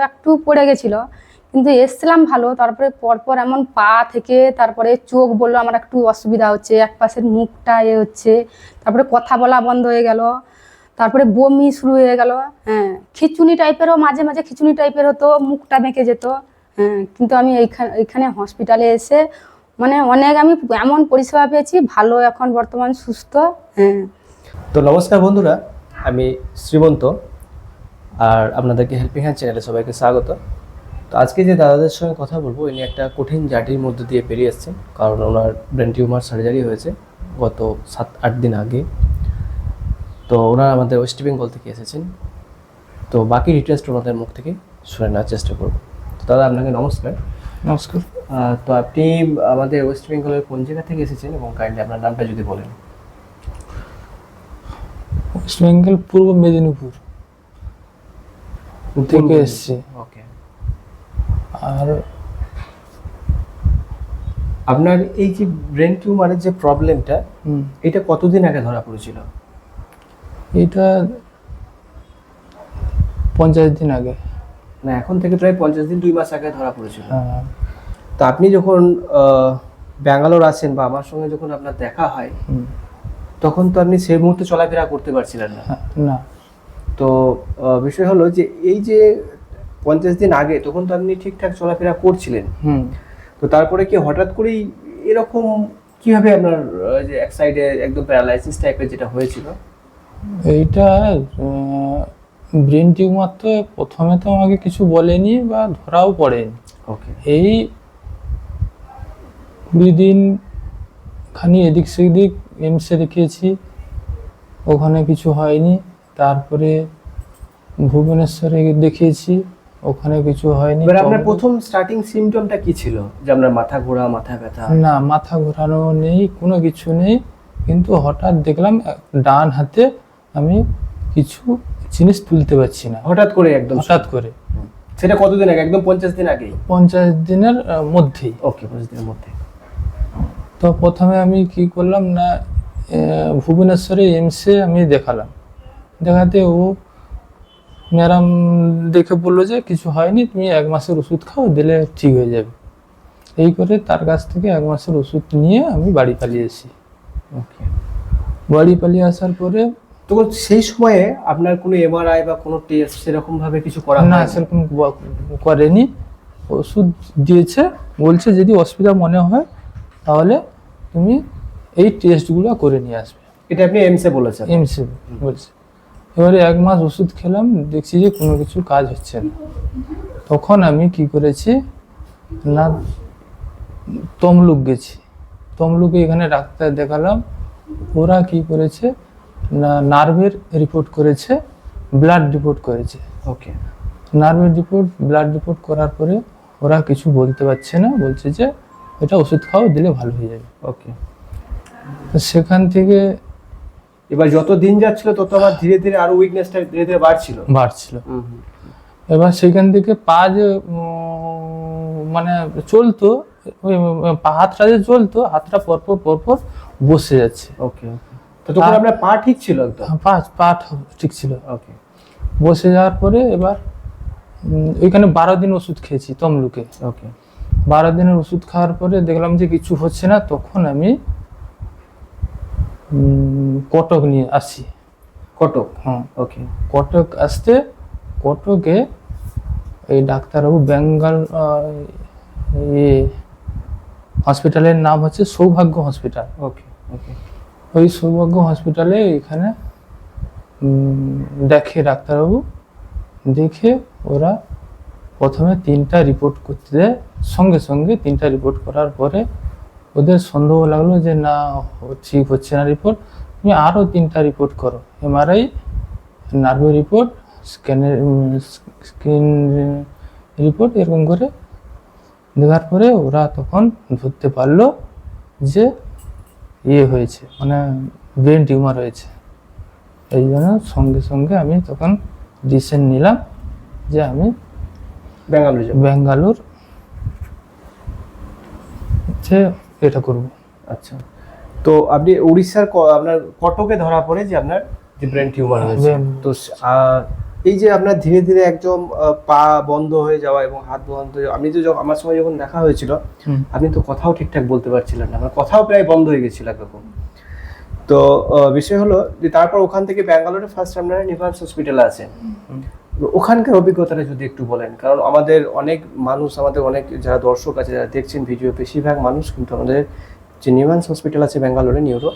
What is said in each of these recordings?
একটু পড়ে গেছিল, কিন্তু এসছিলাম ভালো। তারপরে পরপর এমন পা থেকে, তারপরে চোখ বললো আমার একটু অসুবিধা হচ্ছে, এক পাশের মুখটা হচ্ছে, তারপরে কথা বলা বন্ধ হয়ে গেল, তারপরে বমি শুরু হয়ে গেল। হ্যাঁ, খিঁচুনি টাইপেরও মাঝে মাঝে খিঁচুনি টাইপের হতো, মুখটা বেঁকে যেত। হ্যাঁ, কিন্তু আমি এইখানে হসপিটালে এসে মানে অনেক আমি এমন পরিষেবা পেয়েছি, ভালো এখন বর্তমান সুস্থ। হ্যাঁ। তো নমস্কার বন্ধুরা, আমি শ্রীমন্ত, আর আপনাদেরকে হেল্পিং হ্যান্ড চ্যানেলে সবাইকে স্বাগত। তো আজকে যে দাদাদের সঙ্গে কথা বলবো, ইনি একটা কঠিন জার্নির মধ্যে দিয়ে পেরিয়ে এসেছেন, কারণ ওনার ব্রেন টিউমার সার্জারি হয়েছে গত 7-8 দিন আগে। তো ওনারা আমাদের ওয়েস্ট বেঙ্গল থেকে এসেছেন। তো বাকি ডিটেলসটা ওনাদের মুখ থেকে শুনে নেওয়ার চেষ্টা করবো। তো দাদা, আপনাকে নমস্কার। নমস্কার। তো আপনি আমাদের ওয়েস্ট বেঙ্গলের কোন জায়গা থেকে এসেছেন এবং কাইন্ডলি আপনার নামটা যদি বলেন। ওয়েস্ট বেঙ্গল পূর্ব মেদিনীপুর থেকে এসেছি। ওকে। আর আপনার এই যে ব্রেন টিউমারের যে প্রবলেমটা, এটা কতদিন আগে ধরা পড়েছিল? এটা 50 দিন আগে। না, এখন থেকে প্রায় 50 দিন 2 মাস আগে ধরা পড়েছিল। হ্যাঁ। তো আপনি যখন ব্যাঙ্গালোর আসেন বা আমার সঙ্গে যখন আপনার দেখা হয়, তখন তো আপনি সেই মুহূর্তে চলাফেরা করতে পারছিলেন না। না। তো বিষয় হলো যে এই যে 50 দিন আগে, তখন তো আপনি ঠিকঠাক চলাফেরা করছিলেন। তো তারপরে কি হঠাৎ করেই এরকম কিভাবে আপনার যে এক সাইডে একদম প্যারালাইসিস টাইপের যেটা হয়েছিল? এইটা ব্রেন টিউমার তো প্রথমে তো আমাকে কিছু বলেনি বা ধরাও পড়েনি। ওকে। এই 20 দিন খানি এদিক সেদিক এমসে দেখিয়েছি, ওখানে কিছু হয়নি। তারপরে ভুবনেশ্বরে দেখিয়েছি, ওখানে কিছু হয়নি। এবার আপনার প্রথম স্টার্টিং সিম্পটমটা কি ছিল? যে আপনার মাথা ঘোরা, মাথা ব্যথা? না, মাথা ঘোরানো নেই, কোনো কিছু নেই, কিন্তু হঠাৎ দেখলাম ডান হাতে আমি কিছু জিনিস তুলতে পারছি না। হঠাৎ করে? একদম হঠাৎ করে। সেটা কতদিন আগে? একদম 50 দিন আগে? 50 দিনের মধ্যেই। ওকে, 50 দিনের মধ্যে। তো প্রথমে আমি কি করলাম না, ভুবনেশ্বরে এমসে আমি দেখালাম। দেখাতে ও ম্যাডাম দেখে বললো যে কিছু হয়নি, তুমি 1 মাসের ওষুধ খাও, দিলে ঠিক হয়ে যাবে। এই করে তার কাছ থেকে 1 মাসের ওষুধ নিয়ে আমি বাড়ি পালিয়ে এসেছি। ওকে। বাড়ি পালিয়ে আসার পরে তখন সেই সময়ে আপনার কোনো এমআরআই বা কোনো টেস্ট সেরকম ভাবে কিছু করা না, হয়নি? সেরকম করেনি। ওষুধ দিয়েছে, বলছে যদি অসুবিধা মনে হয় তাহলে তুমি এই টেস্টগুলো করে নিয়ে আসবে। এটা আপনি এমসে বলেছেন? এমসে বলছে। এবারে 1 মাস ওষুধ খেলাম, দেখছি যে কোনো কিছু কাজ হচ্ছে না। তখন আমি কি করেছি না, তমলুক গেছি। তমলুকে এখানে ডাক্তার দেখালাম। ওরা কি করেছে না, নার্ভের রিপোর্ট করেছে, ব্লাড রিপোর্ট করেছে। ওকে। নার্ভের রিপোর্ট, ব্লাড রিপোর্ট করার পরে ওরা কিছু বলতে পারছে না, বলছে যে এটা ওষুধ খাও, দিলে ভালো হয়ে যাবে। ওকে। তো সেখান থেকে এবার যত দিন যাচ্ছিল তত আবার ধীরে ধীরে আরো উইকনেসটা ধীরে ধীরে বাড়ছিল। এবার সেখান থেকে পা যে মানে চলতো, ওই হাতটা যে চলতো, হাতটা পরপর পরপর বসে যাচ্ছে। ওকে। তো তখন আপনার পা ঠিক ছিল? একদম পা ঠিক ছিল। ওকে। বসে যাওয়ার পরে এবার ওইখানে 12 দিন ওষুধ খেয়েছি তমলুকে। ওকে। 12 দিনের ওষুধ খাওয়ার পরে দেখলাম যে কিছু হচ্ছে না। তখন আমি কটক নিয়ে আসি। কটক? হ্যাঁ। ওকে। কটক আসতে, কটকে এই ডাক্তারবাবু বেঙ্গল হসপিটালের নাম হচ্ছে সৌভাগ্য হসপিটাল। ওকে। ওকে। ওই সৌভাগ্য হসপিটালে এখানে দেখে ডাক্তারবাবু, দেখে ওরা প্রথমে 3টা রিপোর্ট করতে দেয়, সঙ্গে সঙ্গে 3টা রিপোর্ট করার পরে ওদের সন্দেহ লাগলো যে না, ঠিক হচ্ছে না রিপোর্ট, তুমি আরও 3টা রিপোর্ট করো, এমআরআই, নার্ভের রিপোর্ট, স্কিন রিপোর্ট, এরকম করে দেখার পরে ওরা তখন ধরতে পারলো যে হয়েছে, মানে ব্রেন টিউমার হয়েছে। এই জন্য সঙ্গে সঙ্গে আমি তখন ডিসিশন নিলাম যে আমি ব্যাঙ্গালোর এটা করব। আচ্ছা। তো আপনি উড়িষ্যার আপনার কটকে ধরা পড়ে যে আপনার যে ব্রেন টিউমার হয়েছে, তো এই যে আপনার ধীরে ধীরে একদম পা বন্ধ হয়ে যাওয়া এবং হাত বন্ধ হয়ে যাওয়া, আমি তো আমার সময় যখন দেখা হয়েছিল আপনি তো কথাও ঠিকঠাক বলতে পারছিলেন না, আমার কথাও প্রায় বন্ধ হয়ে গেছিল একরকম। তো বিষয় হলো যে তারপর ওখান থেকে ব্যাঙ্গালোরে ফার্স্ট আপনারা নিভান্স হসপিটালে আছেন, ওখানকার অভিজ্ঞতাটা যদি একটু বলেন, কারণ আমাদের অনেক মানুষ, আমাদের অনেক যারা দর্শক আছে যারা দেখছেন ভিডিও, বেশিরভাগ মানুষ কিন্তু আমাদের যে নিভান্স হসপিটাল আছে ব্যাঙ্গালোরে নিউরো,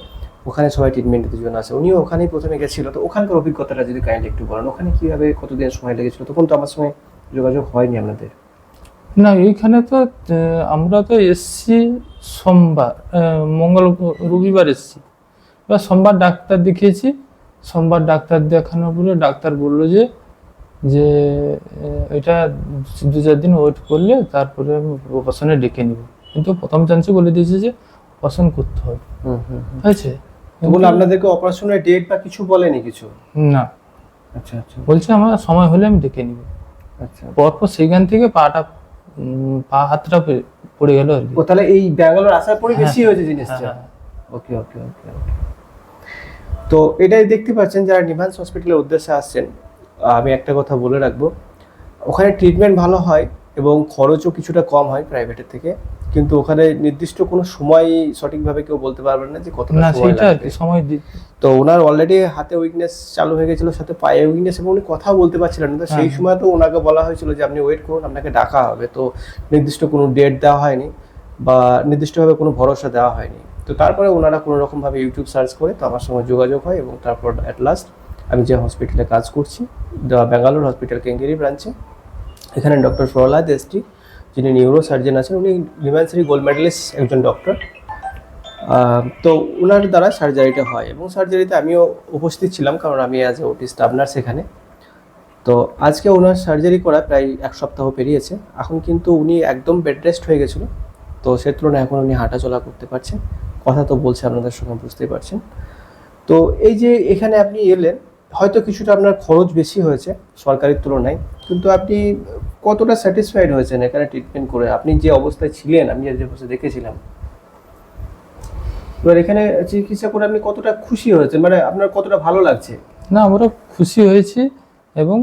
ওখানে সবাই ট্রিটমেন্টের জন্য আছে, উনিও ওখানেই প্রথমে গেছিল। তো ওখানকার অভিজ্ঞতাটা যদি কাইন্ডলি একটু বলেন, ওখানে কিভাবে কতদিন সময় লেগেছিল, তখন তো আমার সময় যোগাযোগ হয়নি আপনাদের। না, এইখানে তো আমরা তো এসছি সোমবার, রবিবার এসছি, এবার সোমবার ডাক্তার দেখিয়েছি। সোমবার ডাক্তার দেখানোর পরে ডাক্তার বললো যে যে এটা 2-4 দিন ওয়েট করলে তারপরে আমি অপারেশনে ডেকে নিব, কিন্তু প্রথম চান্সে বলে দিয়েছে যে অপারেশন করতে হবে। আছে বলে আপনাদেরকে অপারেশনের ডেট বা কিছু বলেনি কিছু? না, আচ্ছা আচ্ছা বলছে আমার সময় হলে আমি ডেকে নিব। আচ্ছা। পরপর সেইখান থেকে পা হাতটা পড়ে গেল আর কি। ও তাহলে এই ব্যাঙ্গালোর আসার পরে বেশি হয়েছে জিনিসটা। হ্যাঁ। ওকে ওকে ওকে ওকে। তো এটাই দেখতে পাচ্ছেন যারা নিভান্স হসপিটালের উদ্দেশ্যে আসছেন, আমি একটা কথা বলে রাখবো, ওখানে ট্রিটমেন্ট ভালো হয় এবং খরচও কিছুটা কম হয় প্রাইভেটের থেকে, কিন্তু ওখানে নির্দিষ্ট কোনো সময় সঠিকভাবে কেউ বলতে পারবেন না যে কতটা না, সময় সেইটা আর লাগবে। কি সময় তো ওনার অলরেডি হাতে উইকনেস চালু হয়ে গেছিল, সাথে পায়ে উইকনেস, এবং উনি কথাও বলতে পারছিলেন না। তো সেই সময় তো ওনাকে বলা হয়েছিল যে আপনি ওয়েট করুন, আপনাকে ডাকা হবে। তো নির্দিষ্ট কোনো ডেট দেওয়া হয়নি বা নির্দিষ্টভাবে কোনো ভরসা দেওয়া হয়নি। তো তারপরে ওনারা কোনো রকমভাবে ইউটিউব সার্চ করে তো আমার সঙ্গে যোগাযোগ হয়, এবং তারপর অ্যাট লাস্ট আমি যে হসপিটালে কাজ করছি, ব্যাঙ্গালোর হসপিটাল কেঙ্গেরি ব্রাঞ্চে, এখানে ডক্টর প্রহ্লাদ এসটি, যিনি নিউরো সার্জন আছেন, উনি নিভান্সেরই গোল্ড মেডেলিস্ট একজন ডক্টর। তো ওনার দ্বারা সার্জারিটা হয়, এবং সার্জারিতে আমিও উপস্থিত ছিলাম, কারণ আমি অ্যাজ এ ওটি স্টাফ নার্স এখানে। তো আজকে ওনার সার্জারি করা প্রায় 1 সপ্তাহ পেরিয়েছে। এখন কিন্তু উনি একদম বেড রেস্ট হয়ে গেছিলো, তো সে তুলনায় এখন উনি হাঁটাচলা করতে পারছেন, কথা তো বলছে, আপনাদের সঙ্গে বুঝতেই পারছেন। তো এই যে এখানে আপনি এলেন, হয়তো কিছুটা আপনার খরচ বেশি হয়েছে সরকারের তুলনায়, কিন্তু আপনি কতটা স্যাটিসফাইড হয়েছেন এখানে ট্রিটমেন্ট করে? আপনি যে অবস্থায় ছিলেন, আমি যে অবস্থায় দেখেছিলাম, এবার এখানে চিকিৎসা করে আপনি কতটা খুশি হয়েছেন, মানে আপনার কতটা ভালো লাগছে? না, আমরা খুশি হয়েছি এবং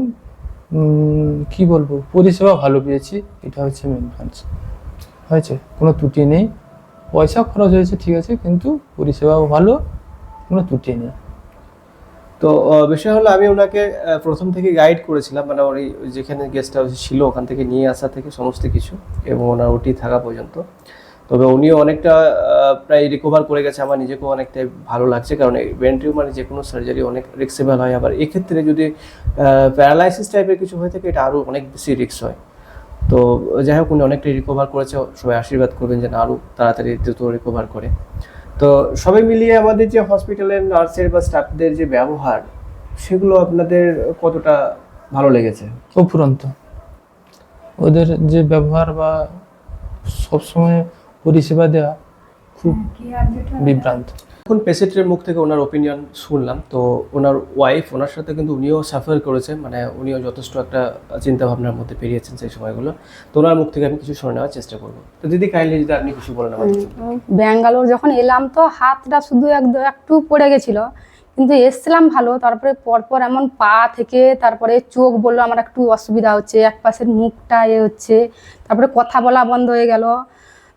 কি বলবো, পরিষেবা ভালো পেয়েছি, এটা হচ্ছে মেন ব্রাঞ্চ হয়েছে, কোনো ত্রুটি নেই। পয়সা খরচ হয়েছে ঠিক আছে, কিন্তু পরিষেবাও ভালো, কোনো ত্রুটি নেই। তো বিষয় হলো, আমি ওনাকে প্রথম থেকে গাইড করেছিলাম, মানে ওই যেখানে গেস্ট হাউস ছিল ওখান থেকে নিয়ে আসা থেকে সমস্ত কিছু, এবং ওনার ওটি থাকা পর্যন্ত। তবে উনিও অনেকটা প্রায় রিকভার করে গেছে, আমার নিজেকেও অনেকটাই ভালো লাগছে, কারণ ব্রেন টিউমারে যে কোনো সার্জারি অনেক রিস্কেবল হয়, আবার এক্ষেত্রে যদি প্যারালাইসিস টাইপের কিছু হয়ে থাকে এটা আরও অনেক বেশি রিস্ক হয়। তো যাই হোক, উনি অনেকটাই রিকভার করেছে, সবাই আশীর্বাদ করবেন যেন আরও তাড়াতাড়ি দ্রুত রিকভার করে। তো সবাই মিলিয়ে আমাদের যে হসপিটালের নার্সের বা স্টাফদের যে ব্যবহার, সেগুলো আপনাদের কতটা ভালো লেগেছে? উপরন্ত ওদের যে ব্যবহার বা সবসময় পরিষেবা দেওয়া খুব বিভ্রান্ত। এখন পেশেন্টের মুখ থেকে ওনার ওপিনিয়ন শুনলাম। তো ওনার ওয়াইফ, ওনার সাথে কিন্তু উনিও সাফার করেছেন, মানে উনিও যথেষ্ট একটা চিন্তা ভাবনার মধ্যে পেরিয়েছেন সেই সময়গুলো। তো ওনার মুখ থেকে আমি কিছু শুনে নেওয়ার চেষ্টা করবো। তো দিদি, কাইন্ডলি যদি আপনি কিছু বলেন আমাদের। ব্যাঙ্গালোর যখন এলাম তো হাতটা শুধু একটু পড়ে গেছিল, কিন্তু এসছিলাম ভালো। তারপরে পরপর এমন পা থেকে তারপরে চোখ বললো আমার একটু অসুবিধা হচ্ছে, এক পাশের মুখটা হচ্ছে, তারপরে কথা বলা বন্ধ হয়ে গেল,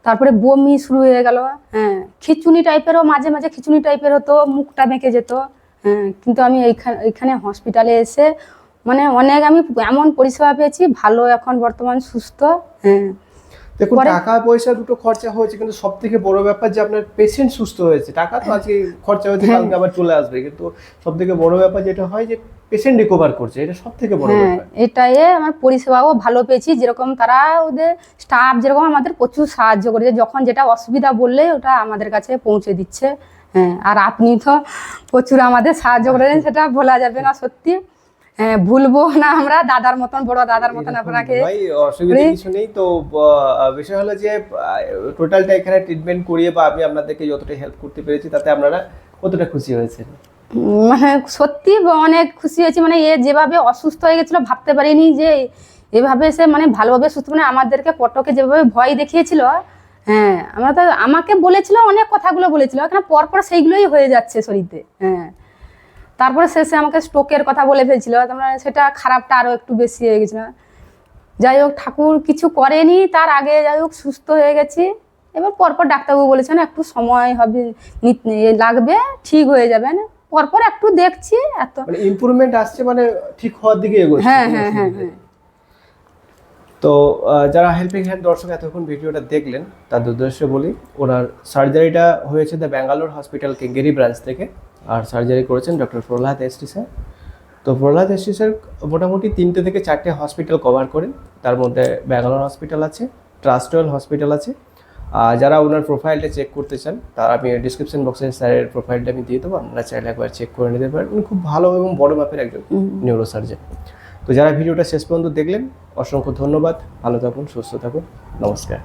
তারপরে বমি শুরু হয়ে গেল। হ্যাঁ, খিচুনি টাইপেরও মাঝে মাঝে খিচুনি টাইপের হতো, মুখটা বেঁকে যেত। হ্যাঁ, কিন্তু আমি এইখানে হসপিটালে এসে মানে অনেক আমি এমন পরিষেবা পেয়েছি, ভালো, এখন বর্তমান সুস্থ। হ্যাঁ, দেখুন, টাকা পয়সা দুটো খরচা হয়েছে, কিন্তু সব থেকে বড় ব্যাপার যে আপনার পেশেন্ট সুস্থ হয়েছে। টাকা তো আজকে খরচা হয়েছে, কালকে আবার চলে আসবে, কিন্তু সব থেকে বড় ব্যাপার যেটা হয় যে পেশেন্ট রিকভার করছে, এটা সব থেকে বড় ব্যাপার। এটাই আমার পরিষেবাও ভালো পেয়েছি, যেরকম তারা ওদের স্টাফ যেরকম আমাদের প্রচুর সাহায্য করেছে, যখন যেটা অসুবিধা বললে ওটা আমাদের কাছে পৌঁছে দিচ্ছে। হ্যাঁ, আর আপনি তো প্রচুর আমাদের সাহায্য করেছেন, সেটা বলা যাবে না, সত্যি। হ্যাঁ, ভুলবো না আমরা, দাদার মতন, বড় দাদার মতন আপনাকে। ভাই, অসুবিধা কিছু নেই। তো বিষয় হলো যে টোটালটা এখানে ট্রিটমেন্ট করিয়ে বা আমি আপনাদেরকে যতটা হেল্প করতে পেরেছি, তাতে আপনারা কতটা খুশি হয়েছেন? মানে সত্যি অনেক খুশি হয়েছি। মানে এ যেভাবে অসুস্থ হয়ে গেছিলো ভাবতে পারিনি যে এভাবে সে মানে ভালোভাবে সুস্থ, মানে আমাদেরকে কটকে যেভাবে ভয় দেখিয়েছিল। হ্যাঁ, আমরা তো, আমাকে বলেছিল অনেক কথাগুলো বলেছিল, এখানে পরপর সেইগুলোই হয়ে যাচ্ছে শরীরে। হ্যাঁ, তারপরে শেষে আমাকে স্ট্রোকের কথা বলে ফেলছিল, তারপরে সেটা খারাপটা আরও একটু বেশি হয়ে গেছিল। যাই হোক ঠাকুর কিছু করেনি, তার আগে যাই হোক সুস্থ হয়ে গেছি। এবার পরপর ডাক্তারবাবু বলেছেন একটু সময় হবে, লাগবে, ঠিক হয়ে যাবেন। পরপর একটু দেখছি এত। মানে ইমপ্রুভমেন্ট আসছে, মানে ঠিক হওয়ার দিকে এগোচ্ছে। হ্যাঁ হ্যাঁ হ্যাঁ হ্যাঁ। তো যারা হেল্পিং হ্যান্ড দর্শক এতক্ষণ ভিডিওটা দেখলেন, তাদের উদ্দেশ্যে বলি, ওনার সার্জারিটা হয়েছে দ্য ব্যাঙ্গালোর হসপিটাল কেঙ্গেরি ব্রাঞ্চ থেকে, আর সার্জারি করেছেন ডক্টর প্রহ্লাদ এসটি স্যার। তো প্রহ্লাদ এসটি স্যার মোটামুটি 3টে থেকে 4টে হসপিটাল কভার করেন, তার মধ্যে ব্যাঙ্গালোর হসপিটাল আছে, ট্রাস্টওয়েল হসপিটাল আছে। যারা ওনার প্রোফাইলটা চেক করতে চান, তার আমি ডিসক্রিপশন বক্সে স্যারের প্রোফাইলটা আমি দিয়ে দেবো, আপনারা চাইলে একবার চেক করে নিতে পারেন। উনি খুব ভালো এবং বড় মাপের একজন নিউরোসার্জন। তো যারা ভিডিওটা শেষ পর্যন্ত দেখলেন, অসংখ্য ধন্যবাদ। ভালো থাকুন, সুস্থ থাকুন, নমস্কার।